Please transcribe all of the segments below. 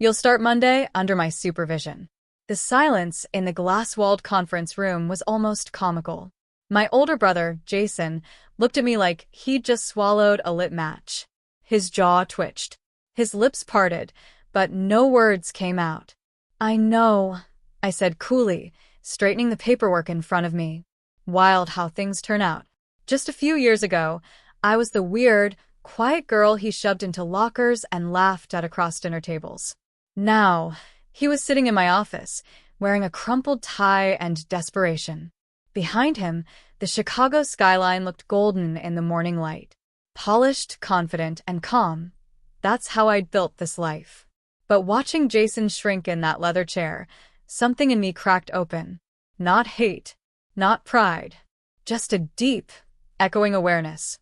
You'll start Monday under my supervision." The silence in the glass-walled conference room was almost comical. My older brother, Jason, looked at me like he'd just swallowed a lit match. His jaw twitched. His lips parted, but no words came out. "I know," I said coolly, straightening the paperwork in front of me. Wild how things turn out. Just a few years ago, I was the weird, quiet girl he shoved into lockers and laughed at across dinner tables. Now, he was sitting in my office, wearing a crumpled tie and desperation. Behind him, the Chicago skyline looked golden in the morning light. Polished, confident, and calm. That's how I'd built this life. But watching Jason shrink in that leather chair, something in me cracked open. Not hate, not pride, just a deep, echoing awareness.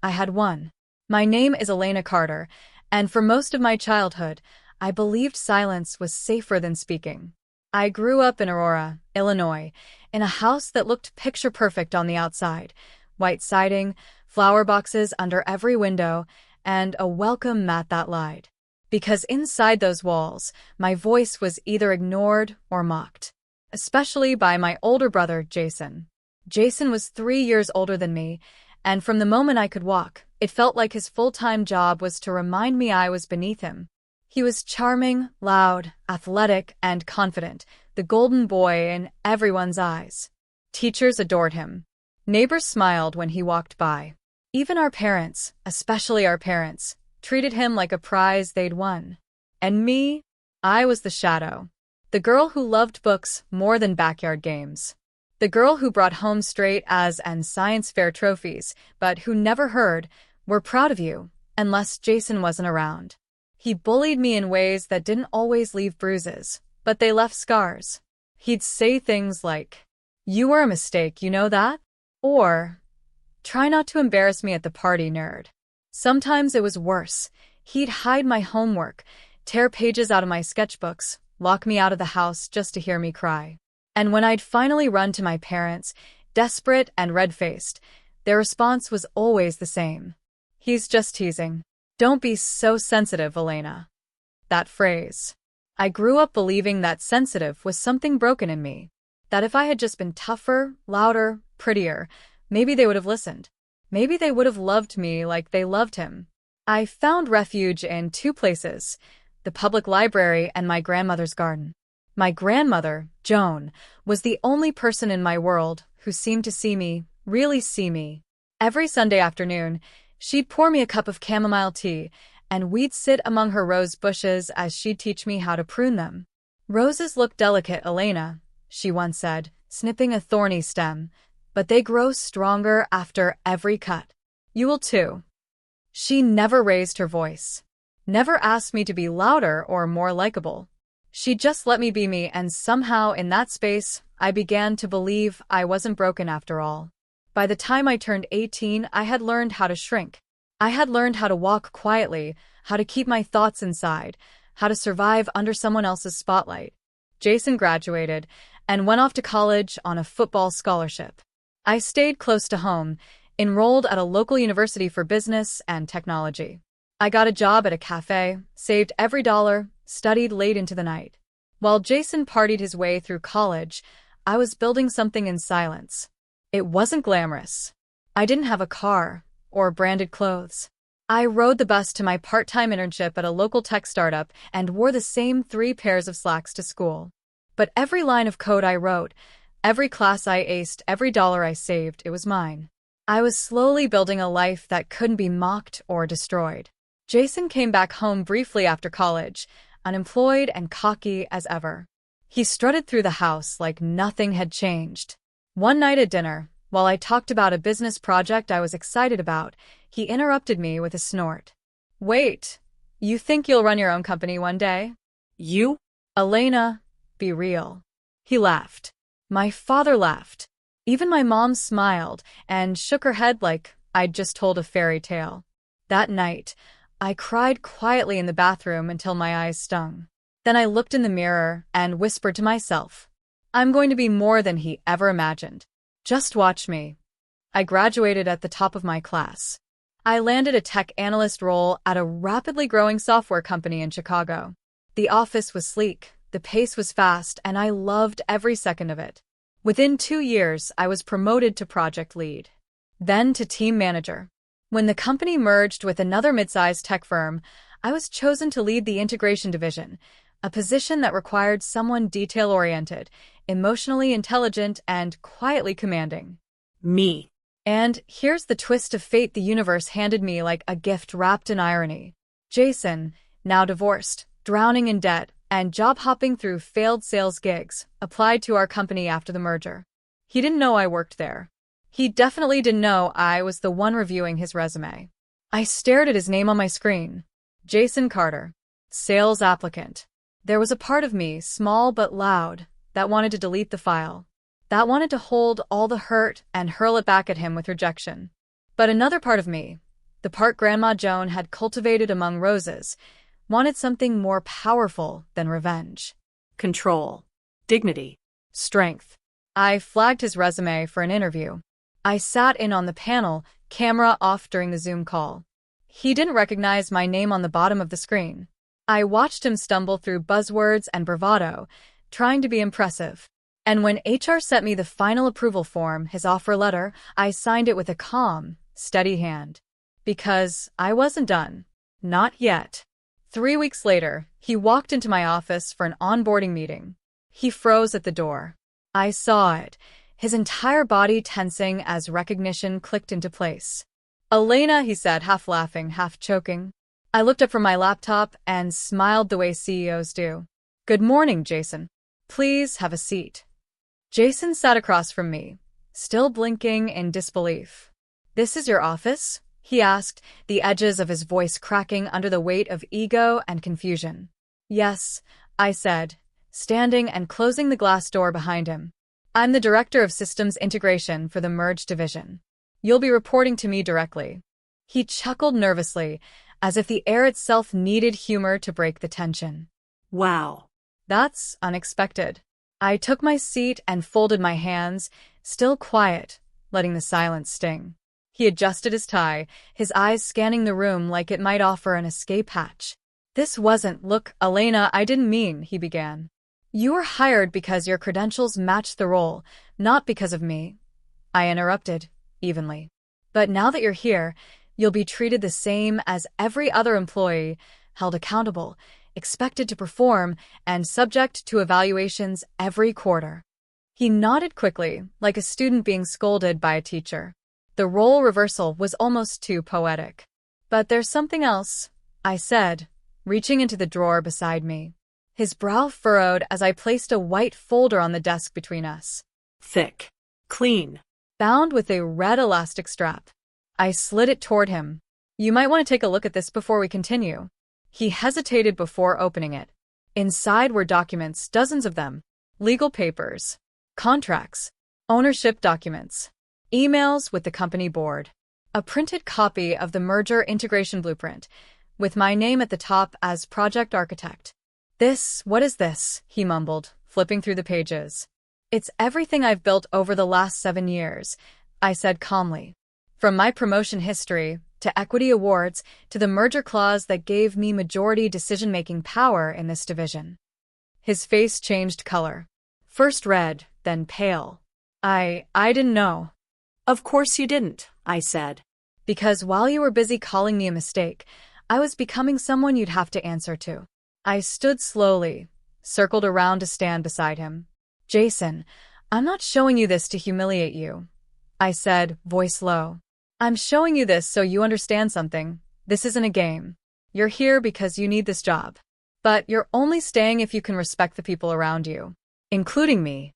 I had won. My name is Elena Carter, and for most of my childhood, I believed silence was safer than speaking. I grew up in Aurora, Illinois, in a house that looked picture-perfect on the outside. White siding, flower boxes under every window, and a welcome mat that lied. Because inside those walls, my voice was either ignored or mocked. Especially by my older brother, Jason. Jason was 3 years older than me, and from the moment I could walk, it felt like his full-time job was to remind me I was beneath him. He was charming, loud, athletic, and confident, the golden boy in everyone's eyes. Teachers adored him. Neighbors smiled when he walked by. Even our parents, especially our parents, treated him like a prize they'd won. And me? I was the shadow. The girl who loved books more than backyard games. The girl who brought home straight A's and science fair trophies, but who never heard, "We're proud of you," unless Jason wasn't around. He bullied me in ways that didn't always leave bruises, but they left scars. He'd say things like, "You were a mistake, you know that?" Or, "Try not to embarrass me at the party, nerd." Sometimes it was worse. He'd hide my homework, tear pages out of my sketchbooks, lock me out of the house just to hear me cry. And when I'd finally run to my parents, desperate and red-faced, their response was always the same. "He's just teasing. Don't be so sensitive, Elena." That phrase. I grew up believing that sensitive was something broken in me. That if I had just been tougher, louder, prettier, maybe they would have listened. Maybe they would have loved me like they loved him. I found refuge in 2 places, the public library and my grandmother's garden. My grandmother, Joan, was the only person in my world who seemed to see me, really see me. Every Sunday afternoon, she'd pour me a cup of chamomile tea, and we'd sit among her rose bushes as she'd teach me how to prune them. "Roses look delicate, Elena," she once said, snipping a thorny stem, "but they grow stronger after every cut. You will too." She never raised her voice. Never asked me to be louder or more likable. She just let me be me, and somehow in that space, I began to believe I wasn't broken after all. By the time I turned 18, I had learned how to shrink. I had learned how to walk quietly, how to keep my thoughts inside, how to survive under someone else's spotlight. Jason graduated and went off to college on a football scholarship. I stayed close to home, enrolled at a local university for business and technology. I got a job at a cafe, saved every dollar, studied late into the night. While Jason partied his way through college, I was building something in silence. It wasn't glamorous. I didn't have a car or branded clothes. I rode the bus to my part-time internship at a local tech startup and wore the same 3 pairs of slacks to school. But every line of code I wrote, every class I aced, every dollar I saved, it was mine. I was slowly building a life that couldn't be mocked or destroyed. Jason came back home briefly after college, unemployed and cocky as ever. He strutted through the house like nothing had changed. One night at dinner, while I talked about a business project I was excited about, he interrupted me with a snort. "Wait, you think you'll run your own company one day?" "You? Elena, be real." He laughed. My father laughed. Even my mom smiled and shook her head like I'd just told a fairy tale. That night, I cried quietly in the bathroom until my eyes stung. Then I looked in the mirror and whispered to myself, "I'm going to be more than he ever imagined. Just watch me." I graduated at the top of my class. I landed a tech analyst role at a rapidly growing software company in Chicago. The office was sleek, the pace was fast, and I loved every second of it. Within 2 years, I was promoted to project lead, then to team manager. When the company merged with another mid-sized tech firm, I was chosen to lead the integration division, a position that required someone detail-oriented, emotionally intelligent, and quietly commanding. Me. And here's the twist of fate the universe handed me like a gift wrapped in irony. Jason, now divorced, drowning in debt, and job-hopping through failed sales gigs, applied to our company after the merger. He didn't know I worked there. He definitely didn't know I was the one reviewing his resume. I stared at his name on my screen. Jason Carter, sales applicant. There was a part of me, small but loud, that wanted to delete the file. That wanted to hold all the hurt and hurl it back at him with rejection. But another part of me, the part Grandma Joan had cultivated among roses, wanted something more powerful than revenge. Control. Dignity. Strength. I flagged his resume for an interview. I sat in on the panel, camera off during the Zoom call. He didn't recognize my name on the bottom of the screen. I watched him stumble through buzzwords and bravado, trying to be impressive. And when HR sent me the final approval form, his offer letter, I signed it with a calm, steady hand. Because I wasn't done. Not yet. 3 weeks later, he walked into my office for an onboarding meeting. He froze at the door. I saw it, his entire body tensing as recognition clicked into place. "Elena," he said, half laughing, half choking. I looked up from my laptop and smiled the way CEOs do. "Good morning, Jason. Please have a seat." Jason sat across from me, still blinking in disbelief. "This is your office?" he asked, the edges of his voice cracking under the weight of ego and confusion. "Yes," I said, standing and closing the glass door behind him. "I'm the Director of Systems Integration for the merged division. You'll be reporting to me directly." He chuckled nervously, as if the air itself needed humor to break the tension. Wow. "That's unexpected." I took my seat and folded my hands, still quiet, letting the silence sting. He adjusted his tie, his eyes scanning the room like it might offer an escape hatch. "This wasn't— Look, Elena, I didn't mean," he began. "You were hired because your credentials matched the role, not because of me." I interrupted, evenly. "But now that you're here, you'll be treated the same as every other employee, held accountable, expected to perform, and subject to evaluations every quarter." He nodded quickly, like a student being scolded by a teacher. The role reversal was almost too poetic. "But there's something else," I said, reaching into the drawer beside me. His brow furrowed as I placed a white folder on the desk between us. Thick. Clean. Bound with a red elastic strap. I slid it toward him. "You might want to take a look at this before we continue." He hesitated before opening it. Inside were documents, dozens of them. Legal papers. Contracts. Ownership documents. Emails with the company board. A printed copy of the merger integration blueprint, with my name at the top as project architect. What is this?" he mumbled, flipping through the pages. "It's everything I've built over the last 7 years," I said calmly. "From my promotion history, to equity awards, to the merger clause that gave me majority decision-making power in this division." His face changed color. First red, then pale. I didn't know." Of course you didn't," I said. "Because while you were busy calling me a mistake, I was becoming someone you'd have to answer to." I stood slowly, circled around to stand beside him. "Jason, I'm not showing you this to humiliate you," I said, voice low. "I'm showing you this so you understand something. This isn't a game. You're here because you need this job. But you're only staying if you can respect the people around you, including me."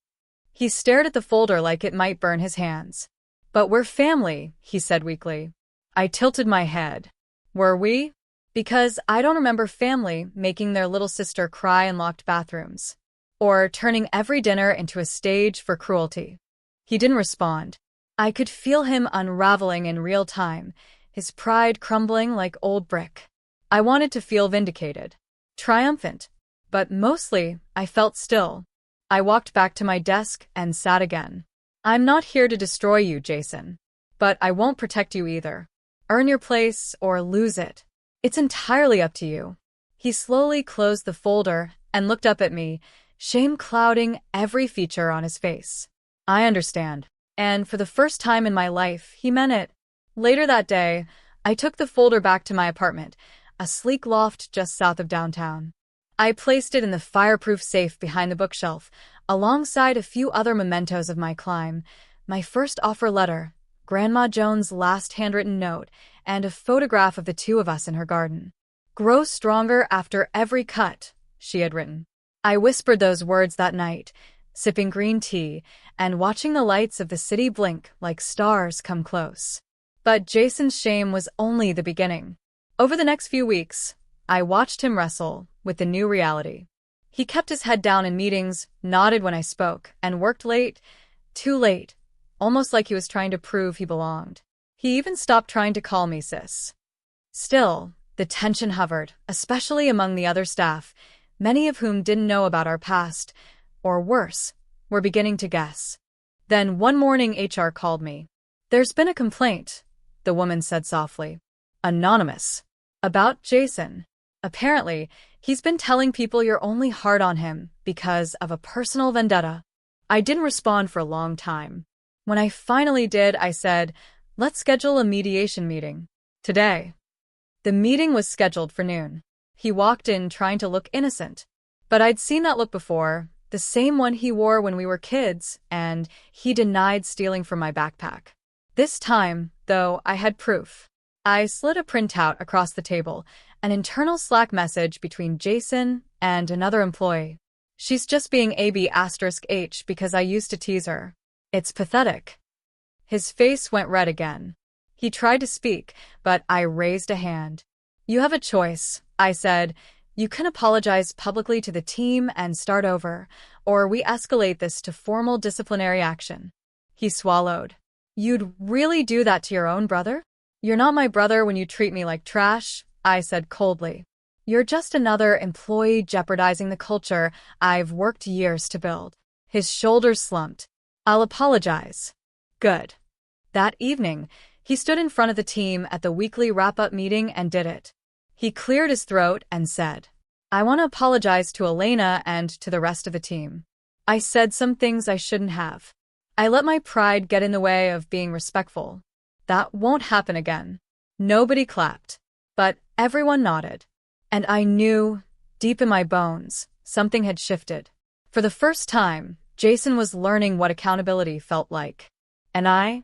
He stared at the folder like it might burn his hands. "But we're family," he said weakly. I tilted my head. "Were we?" Because I don't remember family making their little sister cry in locked bathrooms, or turning every dinner into a stage for cruelty. He didn't respond. I could feel him unraveling in real time, his pride crumbling like old brick. I wanted to feel vindicated, triumphant, but mostly I felt still. I walked back to my desk and sat again. "I'm not here to destroy you, Jason. But I won't protect you either. Earn your place or lose it. It's entirely up to you." He slowly closed the folder and looked up at me, shame clouding every feature on his face. I understand. And for the first time in my life, he meant it. Later that day, I took the folder back to my apartment, a sleek loft just south of downtown. I placed it in the fireproof safe behind the bookshelf, alongside a few other mementos of my climb, my first offer letter, Grandma Jones' last handwritten note, and a photograph of the two of us in her garden. "Grow stronger after every cut," she had written. I whispered those words that night, sipping green tea and watching the lights of the city blink like stars come close. But Jason's shame was only the beginning. Over the next few weeks, I watched him wrestle with the new reality. He kept his head down in meetings, nodded when I spoke, and worked late, too late, almost like he was trying to prove he belonged. He even stopped trying to call me sis. Still, the tension hovered, especially among the other staff, many of whom didn't know about our past, or worse, were beginning to guess. Then one morning HR called me. "There's been a complaint," the woman said softly. "Anonymous. About Jason. Apparently, he's been telling people you're only hard on him because of a personal vendetta." I didn't respond for a long time. When I finally did, I said, "Let's schedule a mediation meeting. Today." The meeting was scheduled for noon. He walked in trying to look innocent. But I'd seen that look before, the same one he wore when we were kids, and he denied stealing from my backpack. This time, though, I had proof. I slid a printout across the table, an internal Slack message between Jason and another employee. "She's just being AB*H because I used to tease her. It's pathetic." His face went red again. He tried to speak, but I raised a hand. "You have a choice," I said. "You can apologize publicly to the team and start over, or we escalate this to formal disciplinary action." He swallowed. "You'd really do that to your own brother?" "You're not my brother when you treat me like trash," I said coldly. "You're just another employee jeopardizing the culture I've worked years to build." His shoulders slumped. "I'll apologize." Good. That evening, he stood in front of the team at the weekly wrap-up meeting and did it. He cleared his throat and said, "I want to apologize to Elena and to the rest of the team. I said some things I shouldn't have. I let my pride get in the way of being respectful. That won't happen again." Nobody clapped, but everyone nodded. And I knew, deep in my bones, something had shifted. For the first time, Jason was learning what accountability felt like. And I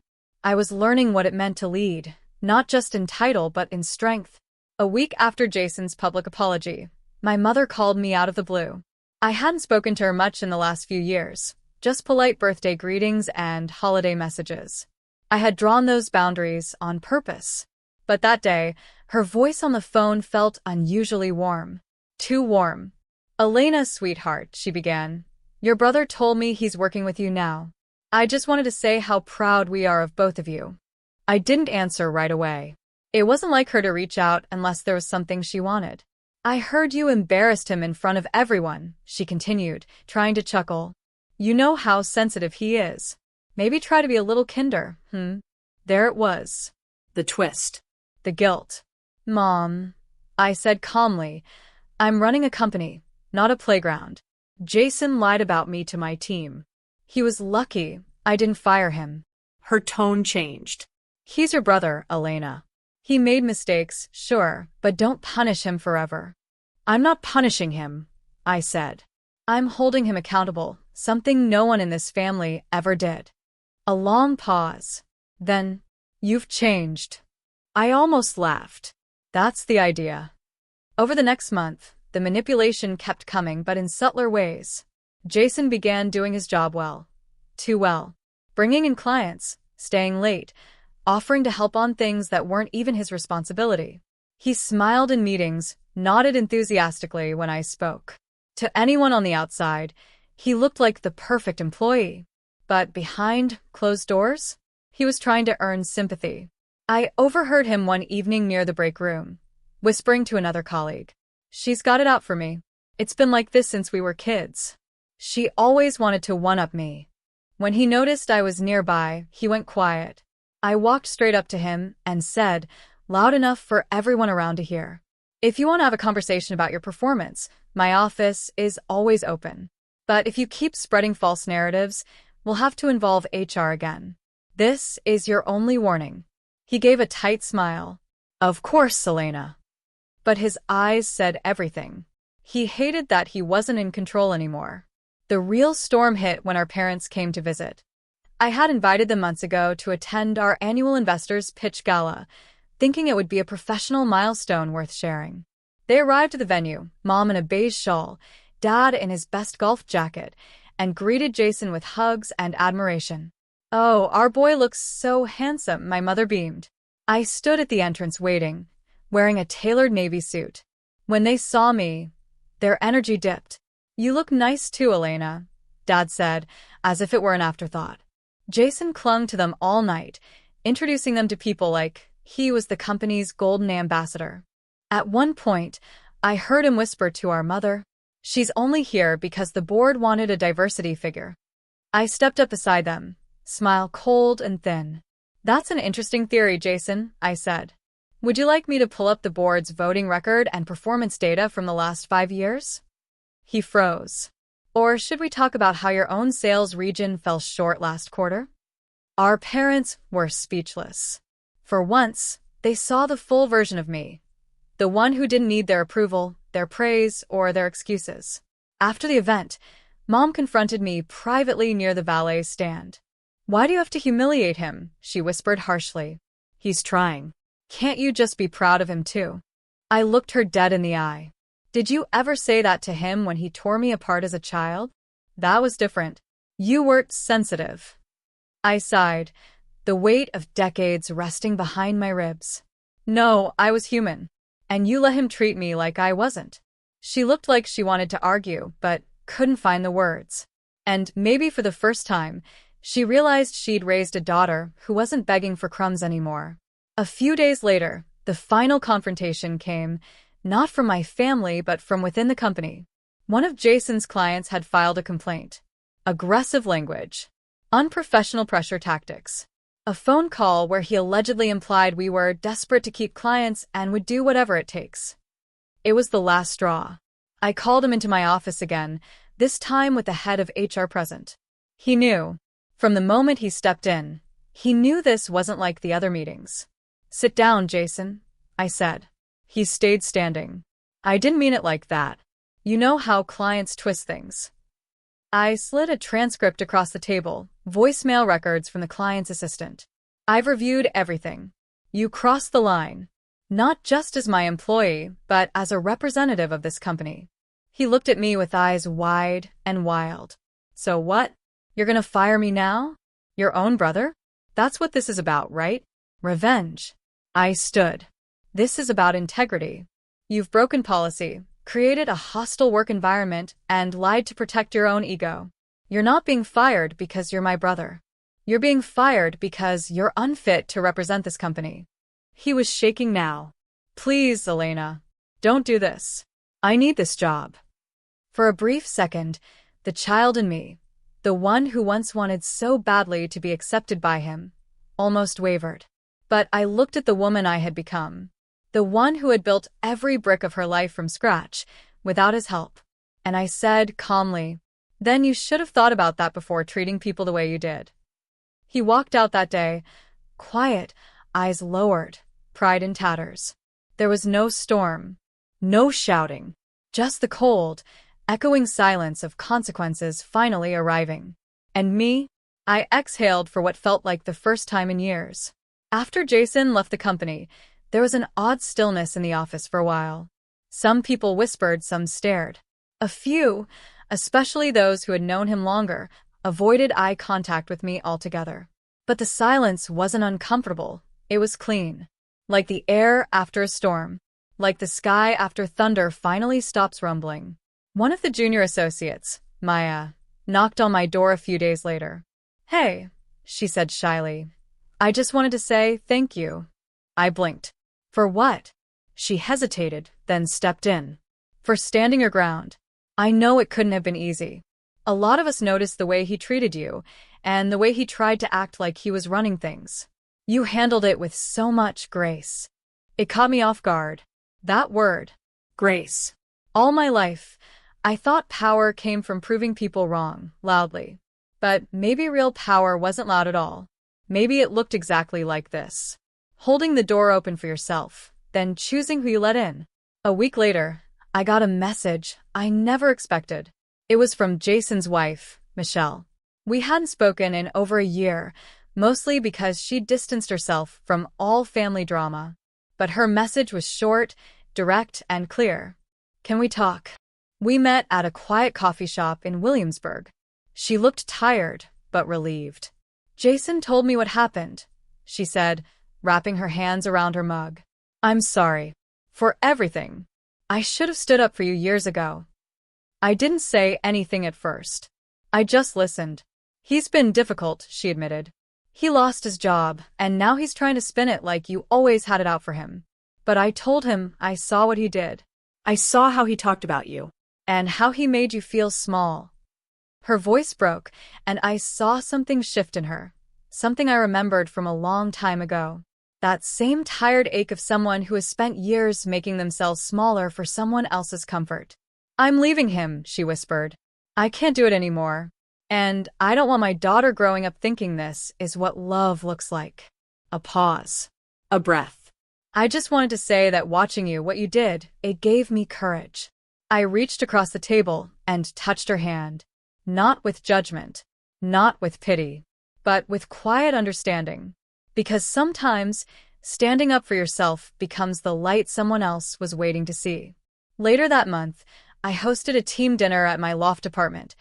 was learning what it meant to lead, not just in title but in strength. A week after Jason's public apology, my mother called me out of the blue. I hadn't spoken to her much in the last few years, just polite birthday greetings and holiday messages. I had drawn those boundaries on purpose. But that day, her voice on the phone felt unusually warm. Too warm. "Elena, sweetheart," she began. "Your brother told me he's working with you now. I just wanted to say how proud we are of both of you." I didn't answer right away. It wasn't like her to reach out unless there was something she wanted. "I heard you embarrassed him in front of everyone," she continued, trying to chuckle. "You know how sensitive he is. Maybe try to be a little kinder, There it was. The twist. The guilt. "Mom," I said calmly, "I'm running a company, not a playground. Jason lied about me to my team. He was lucky I didn't fire him." Her tone changed. "He's your brother, Elena. He made mistakes, sure, but don't punish him forever." "I'm not punishing him," I said. "I'm holding him accountable, something no one in this family ever did." A long pause. Then, "You've changed." I almost laughed. That's the idea. Over the next month, the manipulation kept coming, but in subtler ways. Jason began doing his job well. Too well. Bringing in clients, staying late, offering to help on things that weren't even his responsibility. He smiled in meetings, nodded enthusiastically when I spoke. To anyone on the outside, he looked like the perfect employee. But behind closed doors, he was trying to earn sympathy. I overheard him one evening near the break room, whispering to another colleague, "She's got it out for me. It's been like this since we were kids. She always wanted to one-up me." When he noticed I was nearby, he went quiet. I walked straight up to him and said, loud enough for everyone around to hear, If you want to have a conversation about your performance, my office is always open. But if you keep spreading false narratives, we'll have to involve HR again. This is your only warning. He gave a tight smile. Of course, Selena. But his eyes said everything. He hated that he wasn't in control anymore. The real storm hit when our parents came to visit. I had invited them months ago to attend our annual investors pitch gala, thinking it would be a professional milestone worth sharing. They arrived at the venue, Mom in a beige shawl, Dad in his best golf jacket, and greeted Jason with hugs and admiration. "Oh, our boy looks so handsome," my mother beamed. I stood at the entrance waiting, wearing a tailored navy suit. When they saw me, their energy dipped. "You look nice too, Elena," Dad said, as if it were an afterthought. Jason clung to them all night, introducing them to people like he was the company's golden ambassador. At one point, I heard him whisper to our mother, "She's only here because the board wanted a diversity figure." I stepped up beside them, smile cold and thin. "That's an interesting theory, Jason," I said. "Would you like me to pull up the board's voting record and performance data from the last 5 years? He froze. "Or should we talk about how your own sales region fell short last quarter?" Our parents were speechless. For once, they saw the full version of me. The one who didn't need their approval, their praise, or their excuses. After the event, Mom confronted me privately near the valet stand. "Why do you have to humiliate him?" she whispered harshly. "He's trying. Can't you just be proud of him too?" I looked her dead in the eye. "Did you ever say that to him when he tore me apart as a child? That was different. You weren't sensitive." I sighed, the weight of decades resting behind my ribs. "No, I was human. And you let him treat me like I wasn't." She looked like she wanted to argue, but couldn't find the words. And maybe for the first time, she realized she'd raised a daughter who wasn't begging for crumbs anymore. A few days later, the final confrontation came, not from my family but from within the company. One of Jason's clients had filed a complaint. Aggressive language. Unprofessional pressure tactics. A phone call where he allegedly implied we were desperate to keep clients and would do whatever it takes. It was the last straw. I called him into my office again, this time with the head of HR present. He knew. From the moment he stepped in, he knew this wasn't like the other meetings. "Sit down, Jason," I said. He stayed standing. "I didn't mean it like that. You know how clients twist things." I slid a transcript across the table, voicemail records from the client's assistant. "I've reviewed everything. You crossed the line. Not just as my employee, but as a representative of this company." He looked at me with eyes wide and wild. "So what? You're gonna fire me now? Your own brother? That's what this is about, right? Revenge." I stood. "This is about integrity. You've broken policy, created a hostile work environment, and lied to protect your own ego. You're not being fired because you're my brother. You're being fired because you're unfit to represent this company." He was shaking now. "Please, Elena, don't do this. I need this job." For a brief second, the child in me, the one who once wanted so badly to be accepted by him, almost wavered. But I looked at the woman I had become. The one who had built every brick of her life from scratch, without his help. And I said calmly, "Then you should have thought about that before treating people the way you did." He walked out that day, quiet, eyes lowered, pride in tatters. There was no storm, no shouting, just the cold, echoing silence of consequences finally arriving. And me? I exhaled for what felt like the first time in years. After Jason left the company, there was an odd stillness in the office for a while. Some people whispered, some stared. A few, especially those who had known him longer, avoided eye contact with me altogether. But the silence wasn't uncomfortable, it was clean. Like the air after a storm. Like the sky after thunder finally stops rumbling. One of the junior associates, Maya, knocked on my door a few days later. "Hey," she said shyly. "I just wanted to say thank you." I blinked. "For what?" She hesitated, then stepped in. "For standing your ground. I know it couldn't have been easy. A lot of us noticed the way he treated you, and the way he tried to act like he was running things. You handled it with so much grace. It caught me off guard. That word, Grace. All my life, I thought power came from proving people wrong, loudly. But maybe real power wasn't loud at all. Maybe it looked exactly like this. Holding the door open for yourself, then choosing who you let in. A week later, I got a message I never expected. It was from Jason's wife, Michelle. We hadn't spoken in over a year, mostly because she distanced herself from all family drama. But her message was short, direct, and clear. Can we talk? We met at a quiet coffee shop in Williamsburg. She looked tired, but relieved. Jason told me what happened, she said, wrapping her hands around her mug. I'm sorry. For everything. I should have stood up for you years ago. I didn't say anything at first. I just listened. He's been difficult, she admitted. He lost his job, and now he's trying to spin it like you always had it out for him. But I told him I saw what he did. I saw how he talked about you. And how he made you feel small. Her voice broke, and I saw something shift in her. Something I remembered from a long time ago. That same tired ache of someone who has spent years making themselves smaller for someone else's comfort. I'm leaving him, she whispered. I can't do it anymore. And I don't want my daughter growing up thinking this is what love looks like. A pause. A breath. I just wanted to say that watching you, what you did, it gave me courage. I reached across the table and touched her hand. Not with judgment. Not with pity. But with quiet understanding. Because sometimes, standing up for yourself becomes the light someone else was waiting to see. Later that month, I hosted a team dinner at my loft apartment,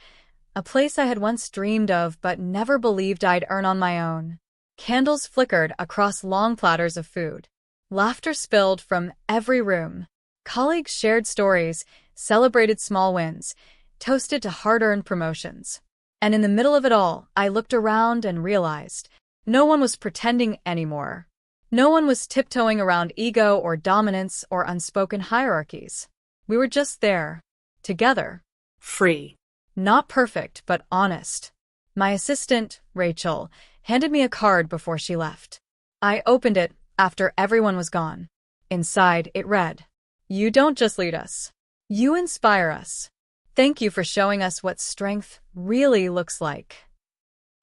a place I had once dreamed of but never believed I'd earn on my own. Candles flickered across long platters of food. Laughter spilled from every room. Colleagues shared stories, celebrated small wins, toasted to hard-earned promotions. And in the middle of it all, I looked around and realized no one was pretending anymore. No one was tiptoeing around ego or dominance or unspoken hierarchies. We were just there, together. Free. Not perfect, but honest. My assistant, Rachel, handed me a card before she left. I opened it after everyone was gone. Inside, it read, "You don't just lead us. You inspire us. Thank you for showing us what strength really looks like."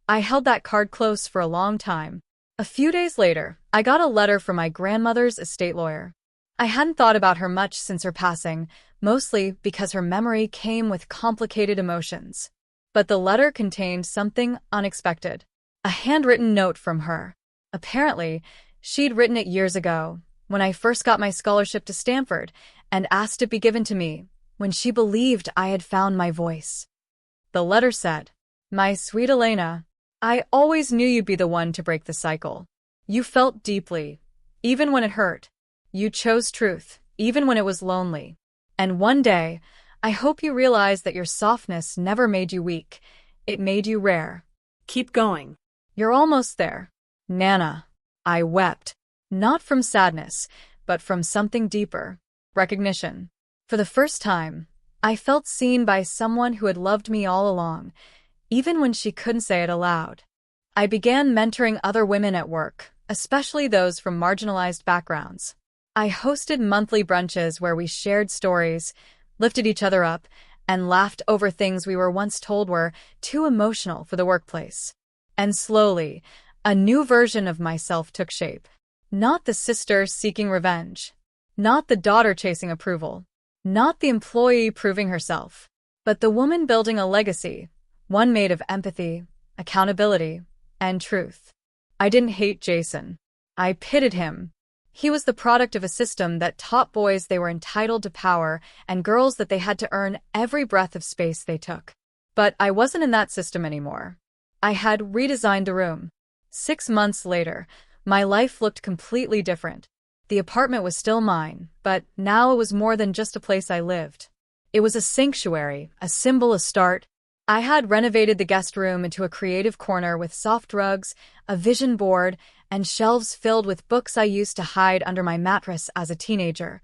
I held that card close for a long time. A few days later, I got a letter from my grandmother's estate lawyer. I hadn't thought about her much since her passing, mostly because her memory came with complicated emotions. But the letter contained something unexpected. A handwritten note from her. Apparently, she'd written it years ago, when I first got my scholarship to Stanford, and asked it be given to me, when she believed I had found my voice. The letter said, "My sweet Elena, I always knew you'd be the one to break the cycle. You felt deeply, even when it hurt. You chose truth, even when it was lonely. And one day, I hope you realize that your softness never made you weak. It made you rare. Keep going. You're almost there. Nana." I wept, not from sadness, but from something deeper. Recognition. For the first time, I felt seen by someone who had loved me all along, even when she couldn't say it aloud. I began mentoring other women at work, especially those from marginalized backgrounds. I hosted monthly brunches where we shared stories, lifted each other up, and laughed over things we were once told were too emotional for the workplace. And slowly, a new version of myself took shape. Not the sister seeking revenge. Not the daughter chasing approval. Not the employee proving herself. But the woman building a legacy, one made of empathy, accountability, and truth. I didn't hate Jason. I pitted him. He was the product of a system that taught boys they were entitled to power and girls that they had to earn every breath of space they took. But I wasn't in that system anymore. I had redesigned the room. 6 months later, my life looked completely different. The apartment was still mine, but now it was more than just a place I lived. It was a sanctuary, a symbol of start. I had renovated the guest room into a creative corner with soft rugs, a vision board, and shelves filled with books I used to hide under my mattress as a teenager.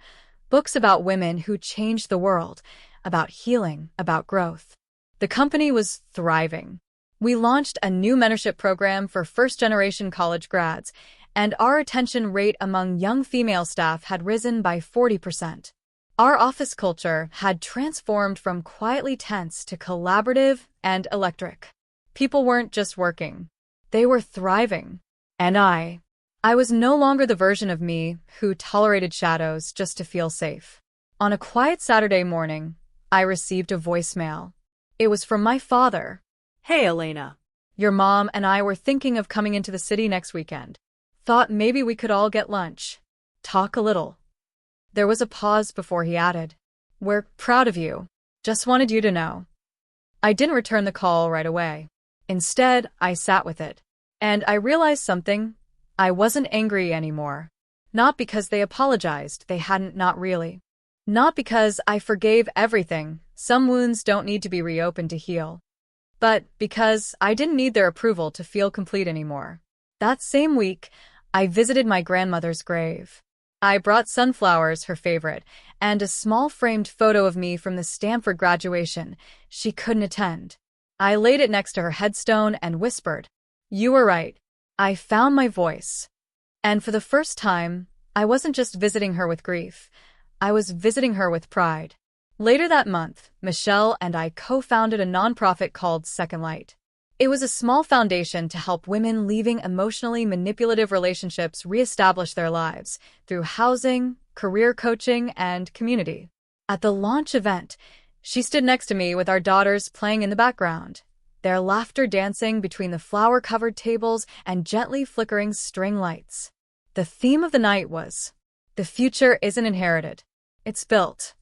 Books about women who changed the world, about healing, about growth. The company was thriving. We launched a new mentorship program for first-generation college grads, and our retention rate among young female staff had risen by 40%. Our office culture had transformed from quietly tense to collaborative and electric. People weren't just working. They were thriving. And I was no longer the version of me who tolerated shadows just to feel safe. On a quiet Saturday morning, I received a voicemail. It was from my father. Hey, Elena. Your mom and I were thinking of coming into the city next weekend. Thought maybe we could all get lunch. Talk a little. There was a pause before he added, "We're proud of you. Just wanted you to know." I didn't return the call right away. Instead, I sat with it. And I realized something. I wasn't angry anymore. Not because they apologized, they hadn't, not really. Not because I forgave everything, some wounds don't need to be reopened to heal. But because I didn't need their approval to feel complete anymore. That same week, I visited my grandmother's grave. I brought sunflowers, her favorite, and a small framed photo of me from the Stanford graduation. She couldn't attend. I laid it next to her headstone and whispered, "You were right. I found my voice." And for the first time, I wasn't just visiting her with grief. I was visiting her with pride. Later that month, Michelle and I co-founded a nonprofit called Second Light. It was a small foundation to help women leaving emotionally manipulative relationships reestablish their lives through housing, career coaching, and community. At the launch event, she stood next to me with our daughters playing in the background, their laughter dancing between the flower-covered tables and gently flickering string lights. The theme of the night was, "The future isn't inherited, it's built."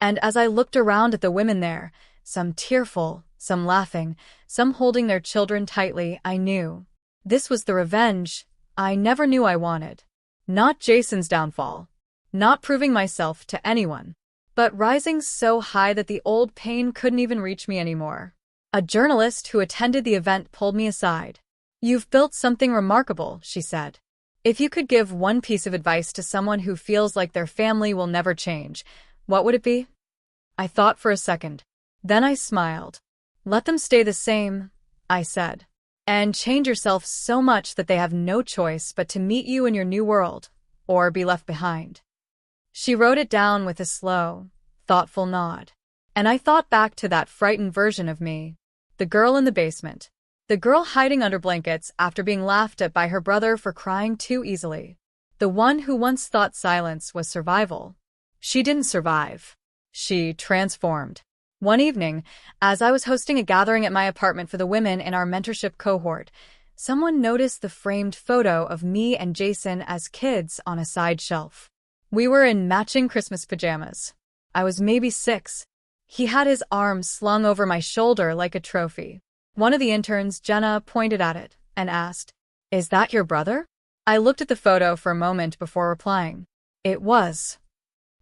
And as I looked around at the women there, some tearful, some laughing, some holding their children tightly, I knew. This was the revenge I never knew I wanted. Not Jason's downfall. Not proving myself to anyone. But rising so high that the old pain couldn't even reach me anymore. A journalist who attended the event pulled me aside. "You've built something remarkable," she said. "If you could give one piece of advice to someone who feels like their family will never change, what would it be?" I thought for a second. Then I smiled. "Let them stay the same," I said. "And change yourself so much that they have no choice but to meet you in your new world, or be left behind." She wrote it down with a slow, thoughtful nod. And I thought back to that frightened version of me. The girl in the basement. The girl hiding under blankets after being laughed at by her brother for crying too easily. The one who once thought silence was survival. She didn't survive. She transformed. One evening, as I was hosting a gathering at my apartment for the women in our mentorship cohort, someone noticed the framed photo of me and Jason as kids on a side shelf. We were in matching Christmas pajamas. I was maybe 6. He had his arms slung over my shoulder like a trophy. One of the interns, Jenna, pointed at it and asked, "Is that your brother?" I looked at the photo for a moment before replying. It was.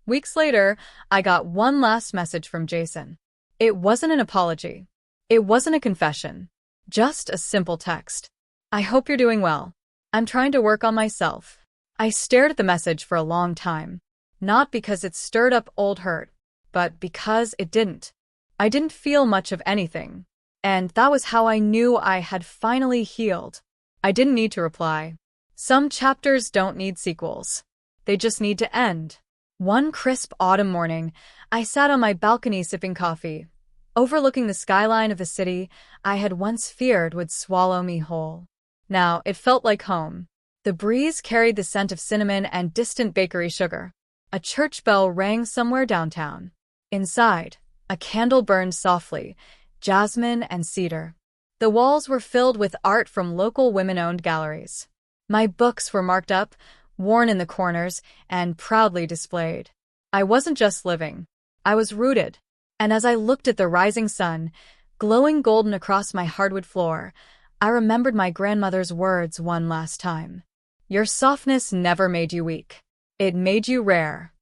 Weeks later, I got one last message from Jason. It wasn't an apology. It wasn't a confession. Just a simple text. "I hope you're doing well. I'm trying to work on myself." I stared at the message for a long time. Not because it stirred up old hurt, but because it didn't. I didn't feel much of anything. And that was how I knew I had finally healed. I didn't need to reply. Some chapters don't need sequels. They just need to end. One crisp autumn morning, I sat on my balcony sipping coffee, overlooking the skyline of the city I had once feared would swallow me whole. Now it felt like home. The breeze carried the scent of cinnamon and distant bakery sugar. A church bell rang somewhere downtown. Inside, a candle burned softly, jasmine and cedar. The walls were filled with art from local women-owned galleries. My books were marked up, worn in the corners, and proudly displayed. I wasn't just living. I was rooted. And as I looked at the rising sun, glowing golden across my hardwood floor, I remembered my grandmother's words one last time. "Your softness never made you weak. It made you rare."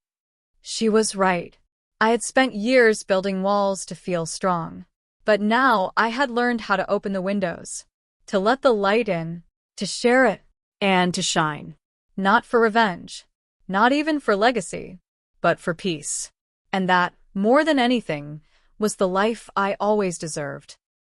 She was right. I had spent years building walls to feel strong. But now I had learned how to open the windows, to let the light in, to share it, and to shine. Not for revenge, not even for legacy, but for peace. And that, more than anything, was the life I always deserved.